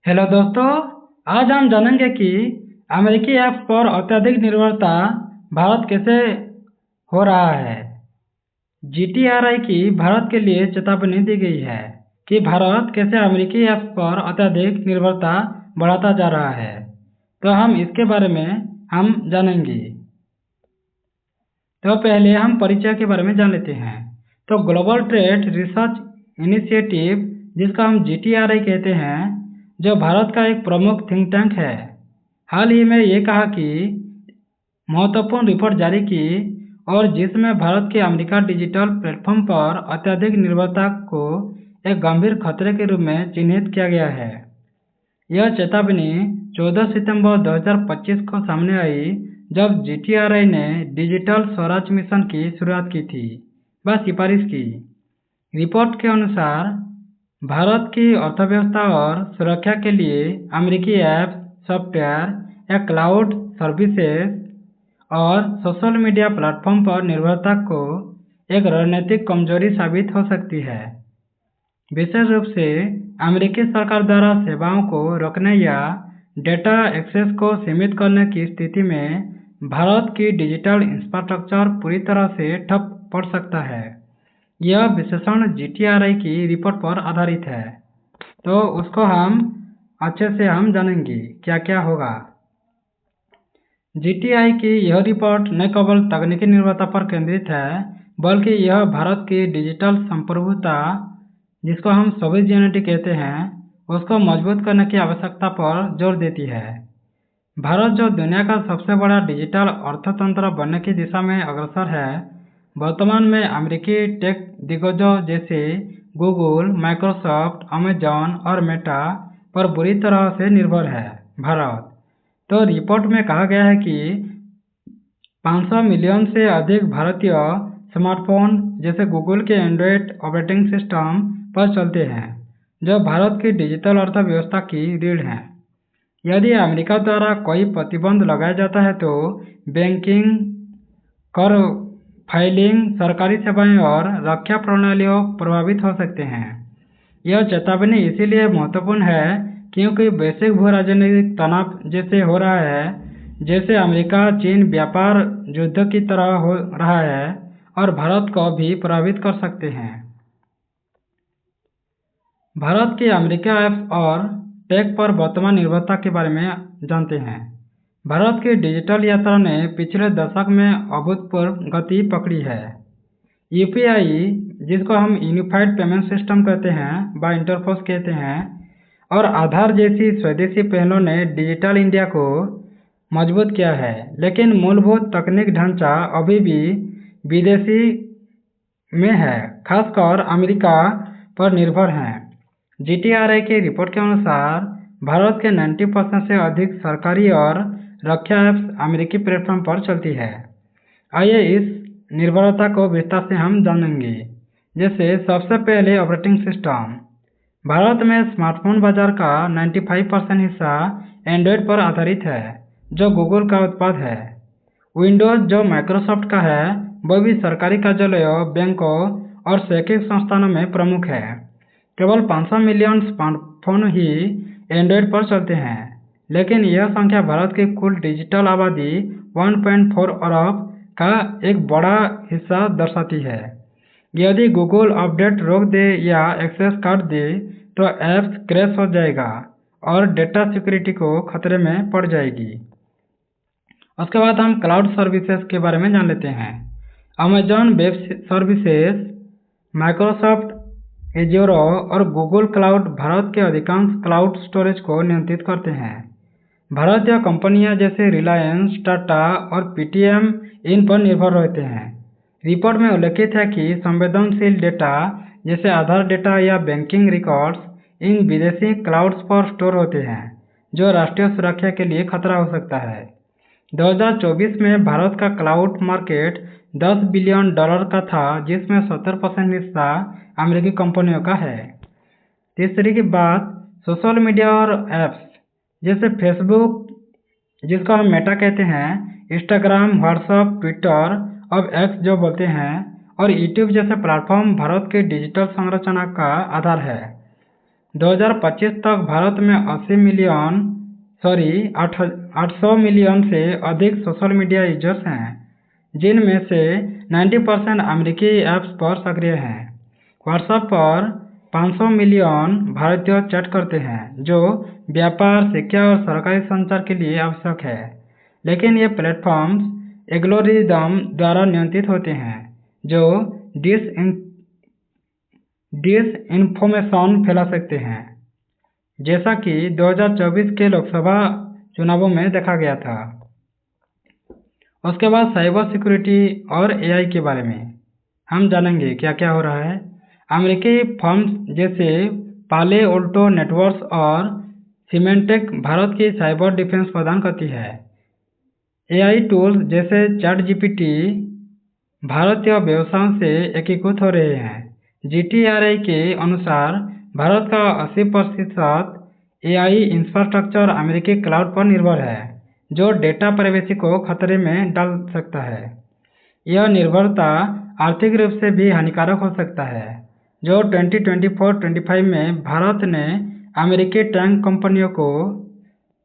Hello दोस्तों। आज हम जानेंगे कि अमेरिकी ऐप्स पर अत्यधिक निर्भरता भारत कैसे हो रहा है। जीटीआरआई की भारत के लिए चेतावनी दी गई है कि भारत कैसे अमेरिकी ऐप्स पर अत्यधिक निर्भरता बढ़ाता जा रहा है। तो हम इसके बारे में हम जानेंगे। तो पहले हम परिचय के बारे में जान लेते हैं। तो ग्लोबल ट्रेड रिसर्च इनिशिएटिव, जिसका हम जीटीआरआई कहते हैं, जो भारत का एक प्रमुख थिंक टैंक है, हाल ही में ये कहा कि महत्वपूर्ण रिपोर्ट जारी की और जिसमें भारत के अमेरिका डिजिटल प्लेटफॉर्म पर अत्यधिक निर्भरता को एक गंभीर खतरे के रूप में चिन्हित किया गया है। यह चेतावनी 14 सितंबर 2025 को सामने आई, जब जीटीआरआई ने डिजिटल स्वराज मिशन की शुरुआत की थी व सिफारिश की। रिपोर्ट के अनुसार भारत की अर्थव्यवस्था और सुरक्षा के लिए अमेरिकी ऐप्स, सॉफ्टवेयर या क्लाउड सर्विसेज और सोशल मीडिया प्लेटफॉर्म पर निर्भरता को एक रणनीतिक कमजोरी साबित हो सकती है। विशेष रूप से अमेरिकी सरकार द्वारा सेवाओं को रोकने या डेटा एक्सेस को सीमित करने की स्थिति में भारत की डिजिटल इंफ्रास्ट्रक्चर पूरी तरह से ठप पड़ सकता है। यह विश्लेषण जीटीआरआई की रिपोर्ट पर आधारित है, तो उसको हम अच्छे से हम जानेंगे क्या क्या होगा। जीटीआई की यह रिपोर्ट न केवल तकनीकी निर्भरता पर केंद्रित है, बल्कि यह भारत की डिजिटल संप्रभुता, जिसको हम सॉवरेनिटी कहते हैं, उसको मजबूत करने की आवश्यकता पर जोर देती है। भारत, जो दुनिया का सबसे बड़ा डिजिटल अर्थतंत्र बनने की दिशा में अग्रसर है, वर्तमान में अमेरिकी टेक दिग्गजों जैसे गूगल, माइक्रोसॉफ्ट, अमेजॉन और मेटा पर बुरी तरह से निर्भर है। भारत तो रिपोर्ट में कहा गया है कि 500 मिलियन से अधिक भारतीय स्मार्टफोन जैसे गूगल के एंड्रॉयड ऑपरेटिंग सिस्टम पर चलते हैं, जो भारत की डिजिटल अर्थव्यवस्था की रीढ़ हैं। यदि अमेरिका द्वारा कोई प्रतिबंध लगाया जाता है तो बैंकिंग, कर फाइलिंग, सरकारी सेवाएं और रक्षा प्रणालियों प्रभावित हो सकते हैं। यह चेतावनी इसीलिए महत्वपूर्ण है क्योंकि वैश्विक भू राजनीतिक तनाव जैसे हो रहा है, जैसे अमेरिका चीन व्यापार युद्ध की तरह हो रहा है, और भारत को भी प्रभावित कर सकते हैं। भारत की अमेरिका ऐप्स और टेक पर वर्तमान निर्भरता के बारे में जानते हैं। भारत की डिजिटल यात्रा ने पिछले दशक में अभूतपूर्व गति पकड़ी है। यूपीआई, जिसको हम यूनिफाइड पेमेंट सिस्टम कहते हैं व इंटरफेस कहते हैं, और आधार जैसी स्वदेशी पहलों ने डिजिटल इंडिया को मजबूत किया है, लेकिन मूलभूत तकनीक ढांचा अभी भी विदेशी में है, खासकर अमेरिका पर निर्भर हैं। जीटीआरआई की रिपोर्ट के अनुसार भारत के 90% से अधिक सरकारी और रक्षा ऐप्स अमेरिकी प्लेटफॉर्म पर चलती है। आइए इस निर्भरता को विस्तार से हम जानेंगे। जैसे सबसे पहले ऑपरेटिंग सिस्टम। भारत में स्मार्टफोन बाजार का 95% हिस्सा एंड्रॉयड पर आधारित है, जो गूगल का उत्पाद है। विंडोज, जो माइक्रोसॉफ्ट का है, वह भी सरकारी कार्यालयों, बैंकों और शैक्षिक संस्थानों में प्रमुख है। केवल 500 मिलियन स्मार्टफोन ही एंड्रॉयड पर चलते हैं, लेकिन यह संख्या भारत की कुल डिजिटल आबादी 1.4 अरब का एक बड़ा हिस्सा दर्शाती है। यदि गूगल अपडेट रोक दे या एक्सेस काट दे तो ऐप्स क्रैश हो जाएगा और डेटा सिक्योरिटी को खतरे में पड़ जाएगी। उसके बाद हम क्लाउड सर्विसेज के बारे में जान लेते हैं। Amazon web services, Microsoft azure और गूगल क्लाउड भारत के अधिकांश क्लाउड स्टोरेज को नियंत्रित करते हैं। भारतीय कंपनियां जैसे रिलायंस, टाटा और पेटीएम इन पर निर्भर रहते हैं। रिपोर्ट में उल्लेखित है कि संवेदनशील डेटा जैसे आधार डेटा या बैंकिंग रिकॉर्ड्स इन विदेशी क्लाउड्स पर स्टोर होते हैं, जो राष्ट्रीय सुरक्षा के लिए खतरा हो सकता है। 2024 में भारत का क्लाउड मार्केट $10 बिलियन का था, जिसमें 70% हिस्सा अमेरिकी कंपनियों का है। तीसरी की बात सोशल मीडिया और ऐप्स जैसे फेसबुक, जिसको हम मेटा कहते हैं, इंस्टाग्राम, व्हाट्सएप, ट्विटर, अब एक्स जो बोलते हैं, और यूट्यूब जैसे प्लेटफॉर्म भारत के डिजिटल संरचना का आधार है। 2025 तक भारत में 800 मिलियन से अधिक सोशल मीडिया यूजर्स हैं, जिनमें से 90% अमेरिकी ऐप्स पर सक्रिय हैं। व्हाट्सएप पर 500 मिलियन भारतीय चैट करते हैं, जो व्यापार, शिक्षा और सरकारी संचार के लिए आवश्यक है। लेकिन ये प्लेटफॉर्म्स एल्गोरिदम द्वारा नियंत्रित होते हैं, जो डिसइंफॉर्मेशन फैला सकते हैं, जैसा कि 2024 के लोकसभा चुनावों में देखा गया था। उसके बाद साइबर सिक्योरिटी और एआई के बारे में हम जानेंगे क्या क्या हो रहा है। अमेरिकी फर्म्स जैसे पाले ऑल्टो नेटवर्क्स और सिमेंटेक भारत की साइबर डिफेंस प्रदान करती है। एआई टूल्स जैसे चैट जीपीटी भारतीय व्यवसायों से एकीकृत हो रहे हैं। जीटीआरआई के अनुसार भारत का 80% एआई इंफ्रास्ट्रक्चर अमेरिकी क्लाउड पर निर्भर है, जो डेटा प्राइवेसी को खतरे में डाल सकता है। यह निर्भरता आर्थिक रूप से भी हानिकारक हो सकता है, जो 2024-25 में भारत ने अमेरिकी टैंक कंपनियों को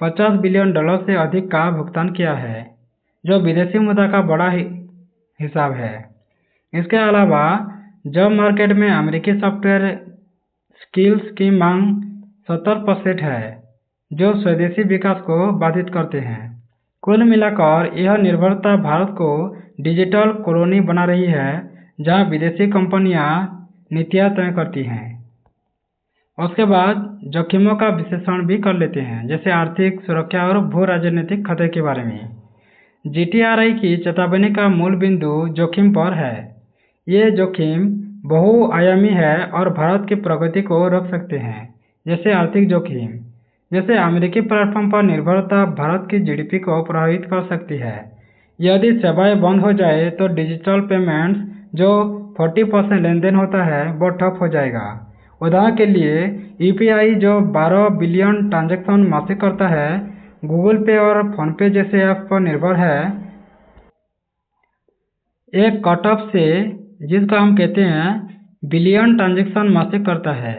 $50 बिलियन से अधिक का भुगतान किया है, जो विदेशी मुद्रा का बड़ा हिसाब है। इसके अलावा जॉब मार्केट में अमेरिकी सॉफ्टवेयर स्किल्स की मांग 70% है, जो स्वदेशी विकास को बाधित करते हैं। कुल मिलाकर यह निर्भरता भारत को डिजिटल कॉलोनी बना रही है, जहां विदेशी कंपनियां नीतियां तय करती हैं। उसके बाद जोखिमों का विश्लेषण भी कर लेते हैं, जैसे आर्थिक सुरक्षा और भू राजनीतिक खतरे के बारे में। जीटीआरआई की चेतावनी का मूल बिंदु जोखिम पर है। ये जोखिम बहुआयामी है और भारत की प्रगति को रोक सकते हैं। जैसे आर्थिक जोखिम, जैसे अमेरिकी प्लेटफॉर्म पर निर्भरता भारत की जीडीपी को प्रभावित कर सकती है। यदि सेवाएं बंद हो जाए तो डिजिटल पेमेंट्स, जो 40% लेनदेन होता है, वो ठप हो जाएगा। उदाहरण के लिए यूपीआई, जो 12 बिलियन ट्रांजैक्शन मासिक करता है, गूगल पे और फोनपे जैसे ऐप पर निर्भर है। एक कटऑफ से, जिसका हम कहते हैं बिलियन ट्रांजैक्शन मासिक करता है,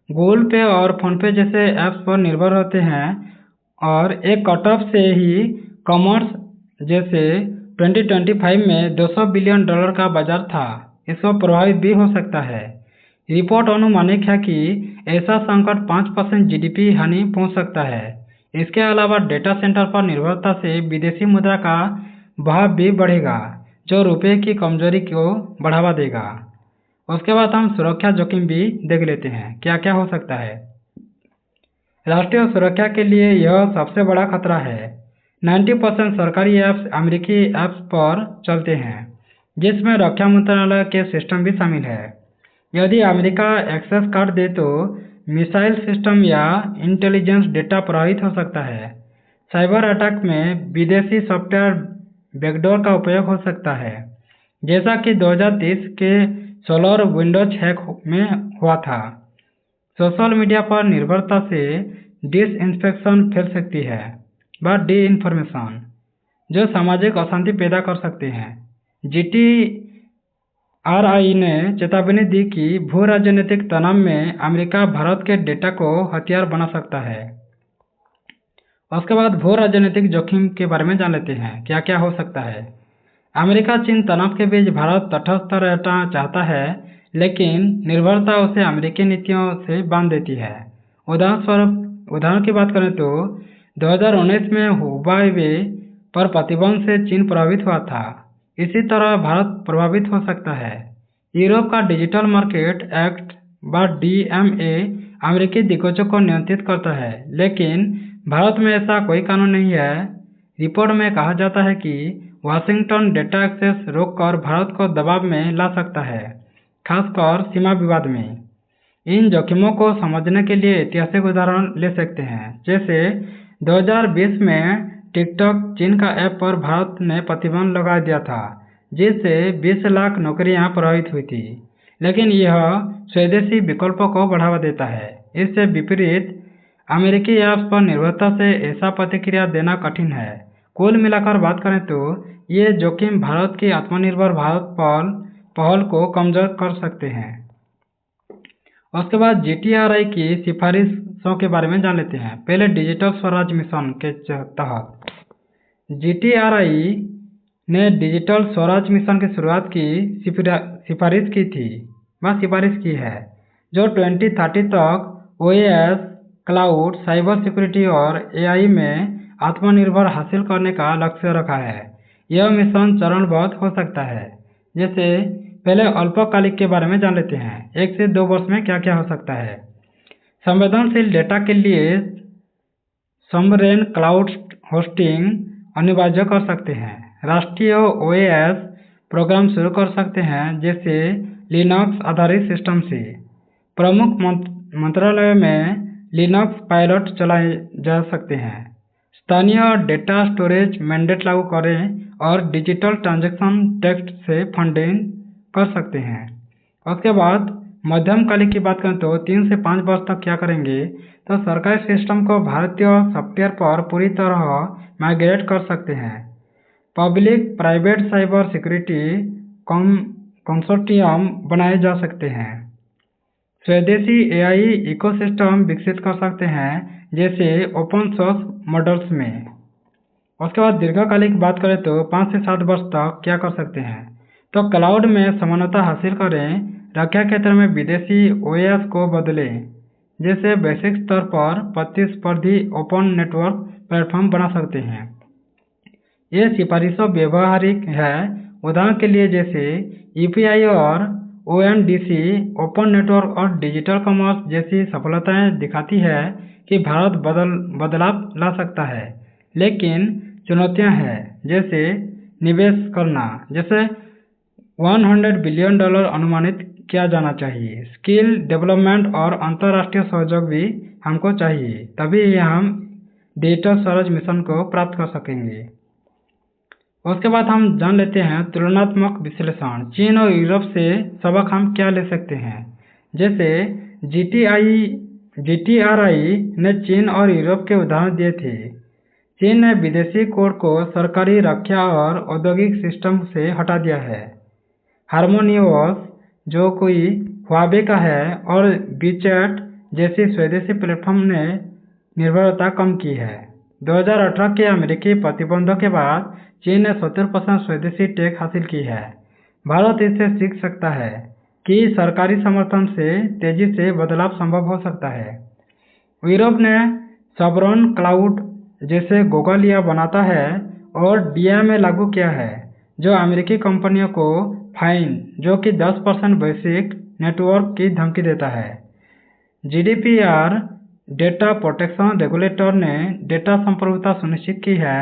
गूगल पे और फोनपे जैसे ऐप्स पर निर्भर होते हैं, और एक कटऑफ से ही कॉमर्स, जैसे 2025 में $200 बिलियन का बाजार था, इसको प्रभावित भी हो सकता है। रिपोर्ट अनुमानित है कि ऐसा संकट 5% जीडीपी हानि पहुंच सकता है। इसके अलावा डेटा सेंटर पर निर्भरता से विदेशी मुद्रा का बहाव भी बढ़ेगा, जो रुपये की कमजोरी को बढ़ावा देगा। उसके बाद हम सुरक्षा जोखिम भी देख लेते हैं, क्या क्या हो सकता है। राष्ट्रीय सुरक्षा के लिए यह सबसे बड़ा खतरा है। 90% सरकारी ऐप्स अमेरिकी ऐप्स पर चलते हैं, जिसमें रक्षा मंत्रालय के सिस्टम भी शामिल है। यदि अमेरिका एक्सेस काट दे तो मिसाइल सिस्टम या इंटेलिजेंस डेटा प्रभावित हो सकता है। साइबर अटैक में विदेशी सॉफ्टवेयर बैकडोर का उपयोग हो सकता है, जैसा कि 2030 के सोलर विंडोज हैक में हुआ था। सोशल मीडिया पर निर्भरता से डिसइंफेक्शन फैल सकती है, व डिइंफॉर्मेशन, जो सामाजिक अशांति पैदा कर सकते हैं। जीटीआरआई ने चेतावनी दी कि भू राजनीतिक तनाव में अमेरिका भारत के डेटा को हथियार बना सकता है। उसके बाद भू राजनीतिक जोखिम के बारे में जान लेते हैं, क्या क्या हो सकता है। अमेरिका चीन तनाव के बीच भारत तटस्थ रहना चाहता है, लेकिन निर्भरता उसे अमेरिकी नीतियों से बांध देती है। उदाहरण की बात करें तो 2019 में हुवावे पर प्रतिबंध से चीन प्रभावित हुआ था। इसी तरह भारत प्रभावित हो सकता है। यूरोप का डिजिटल मार्केट एक्ट व डीएमए अमेरिकी दिग्गजों को नियंत्रित करता है, लेकिन भारत में ऐसा कोई कानून नहीं है। रिपोर्ट में कहा जाता है कि वाशिंगटन डेटा एक्सेस रोककर भारत को दबाव में ला सकता है, खासकर सीमा विवाद में। इन जोखिमों को समझने के लिए ऐतिहासिक उदाहरण ले सकते हैं, जैसे 2020 में टिकटॉक चीन का ऐप पर भारत ने प्रतिबंध लगा दिया था, जिससे 20 लाख नौकरियां प्रभावित हुई थी। लेकिन यह स्वदेशी विकल्पों को बढ़ावा देता है। इससे विपरीत अमेरिकी ऐप्स पर निर्भरता से ऐसा प्रतिक्रिया देना कठिन है। कुल मिलाकर बात करें तो ये जोखिम भारत की आत्मनिर्भर भारत पहल को कमजोर कर सकते हैं। उसके बाद GTRI की सिफारिशों के बारे में जान लेते हैं। पहले डिजिटल स्वराज मिशन के तहत GTRI ने डिजिटल स्वराज मिशन की शुरुआत की सिफारिश की थी सिफारिश की है, जो 2030 तक OAS, क्लाउड, साइबर सिक्योरिटी और AI में आत्मनिर्भर हासिल करने का लक्ष्य रखा है। यह मिशन चरणबद्ध हो सकता है। जैसे पहले अल्पकालिक के बारे में जान लेते हैं। 1 से 2 वर्ष में क्या क्या हो सकता है। संवेदनशील डेटा के लिए सॉवरेन क्लाउड होस्टिंग अनिवार्य कर सकते हैं। राष्ट्रीय OAS प्रोग्राम शुरू कर सकते हैं, जैसे लिनक्स आधारित सिस्टम से। प्रमुख मंत्रालयों में लिनक्स पायलट चलाए जा सकते हैं। स्थानीय डेटा स्टोरेज मैंडेट लागू करें और डिजिटल ट्रांजैक्शन टैक्स से फंडिंग कर सकते हैं। उसके बाद मध्यमकालिक की बात करें तो 3 से 5 वर्ष तक क्या करेंगे, तो सरकारी सिस्टम को भारतीय सॉफ्टवेयर पर पूरी तरह माइग्रेट कर सकते हैं। Public private cyber security consortium बनाए जा सकते हैं। स्वदेशी AI इकोसिस्टम विकसित कर सकते हैं, जैसे ओपन सोर्स मॉडल्स में। उसके बाद दीर्घकालिक बात करें तो 5 से 7 वर्ष तक क्या कर सकते हैं, तो क्लाउड में समानता हासिल करें। रक्षा क्षेत्र में विदेशी OAS को बदलें, जैसे वैश्विक स्तर पर प्रतिस्पर्धी ओपन नेटवर्क प्लेटफॉर्म बना सकते हैं। ये सिफारिशें व्यवहारिक है। उदाहरण के लिए जैसे EPI और ONDC ओपन नेटवर्क और डिजिटल कॉमर्स जैसी सफलताएं दिखाती है कि भारत बदलाव ला सकता है, लेकिन चुनौतियां हैं, जैसे निवेश करना, जैसे $100 बिलियन अनुमानित किया जाना चाहिए। स्किल डेवलपमेंट और अंतर्राष्ट्रीय सहयोग भी हमको चाहिए, तभी हम डिजिटल स्वराज मिशन को प्राप्त कर सकेंगे। उसके बाद हम जान लेते हैं तुलनात्मक विश्लेषण। चीन और यूरोप से सबक हम क्या ले सकते हैं। जैसे GTRI ने चीन और यूरोप के उदाहरण दिए थे। चीन ने विदेशी कोड को सरकारी रक्षा और औद्योगिक सिस्टम से हटा दिया है। हार्मोनियस, जो कोई हुआवे का है, और WeChat जैसी स्वदेशी प्लेटफॉर्म ने निर्भरता कम की है। 2018 के अमेरिकी प्रतिबंधों के बाद चीन ने 70% स्वदेशी टेक हासिल की है। भारत इससे सीख सकता है कि सरकारी समर्थन से तेजी से बदलाव संभव हो सकता है। यूरोप ने सॉवरेन क्लाउड जैसे गूगल या बनाता है और DMA लागू किया है, जो अमेरिकी कंपनियों को फाइन, जो कि 10% वैश्विक नेटवर्क की धमकी देता है। GDPR डेटा प्रोटेक्शन रेगुलेटर ने डेटा संप्रभुता सुनिश्चित की है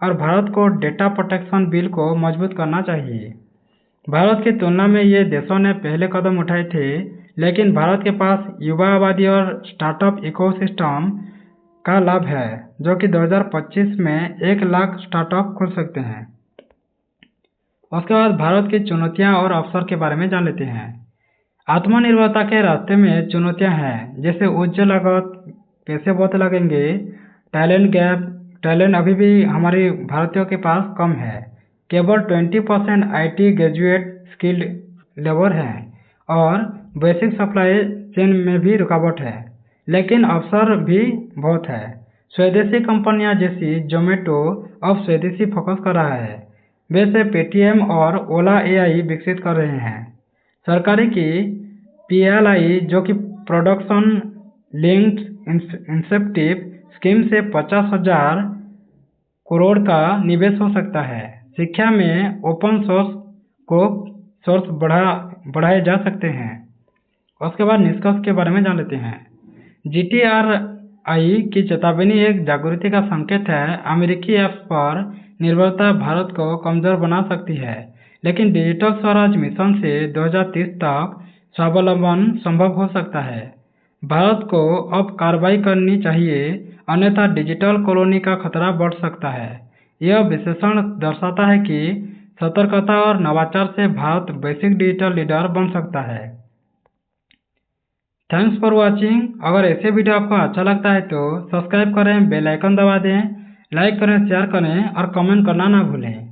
और भारत को डेटा प्रोटेक्शन बिल को मजबूत करना चाहिए। भारत की तुलना में ये देशों ने पहले कदम उठाए थे, लेकिन भारत के पास युवा आबादी और स्टार्टअप इकोसिस्टम का लाभ है, जो कि 2025 में 1 लाख स्टार्टअप खुल सकते हैं। उसके बाद भारत की चुनौतियां और अवसर के बारे में जान लेते हैं। आत्मनिर्भरता के रास्ते में चुनौतियां हैं, जैसे उच्च लागत, पैसे बहुत लगेंगे, टैलेंट गैप, टैलेंट अभी भी हमारे भारतीयों के पास कम है, केवल 20% IT ग्रेजुएट स्किल्ड लेबर हैं, और बेसिक सप्लाई चेन में भी रुकावट है, लेकिन अवसर भी बहुत है। स्वदेशी कंपनियां जैसी जोमेटो अब स्वदेशी फोकस कर रहा है। वैसे पेटीएम और ओला AI विकसित कर रहे हैं। सरकारी की PLI, जो कि प्रोडक्शन लिंक्ड इंसेंटिव स्कीम से 50,000 करोड़ का निवेश हो सकता है। शिक्षा में ओपन सोर्स बढ़ाए जा सकते हैं। उसके बाद निष्कर्ष के बारे में जान लेते हैं। GTRI की चेतावनी एक जागृति का संकेत है। अमेरिकी ऐप्स पर निर्भरता भारत को कमजोर बना सकती है, लेकिन डिजिटल स्वराज मिशन से 2030 तक स्वावलंबन संभव हो सकता है। भारत को अब कार्रवाई करनी चाहिए, अन्यथा डिजिटल कॉलोनी का खतरा बढ़ सकता है। यह विश्लेषण दर्शाता है कि सतर्कता और नवाचार से भारत वैश्विक डिजिटल लीडर बन सकता है। Thanks for watching. अगर ऐसे वीडियो आपको अच्छा लगता है तो सब्सक्राइब करें, बेल आइकन दबा दें, लाइक करें, शेयर करें और कमेंट करना ना भूलें।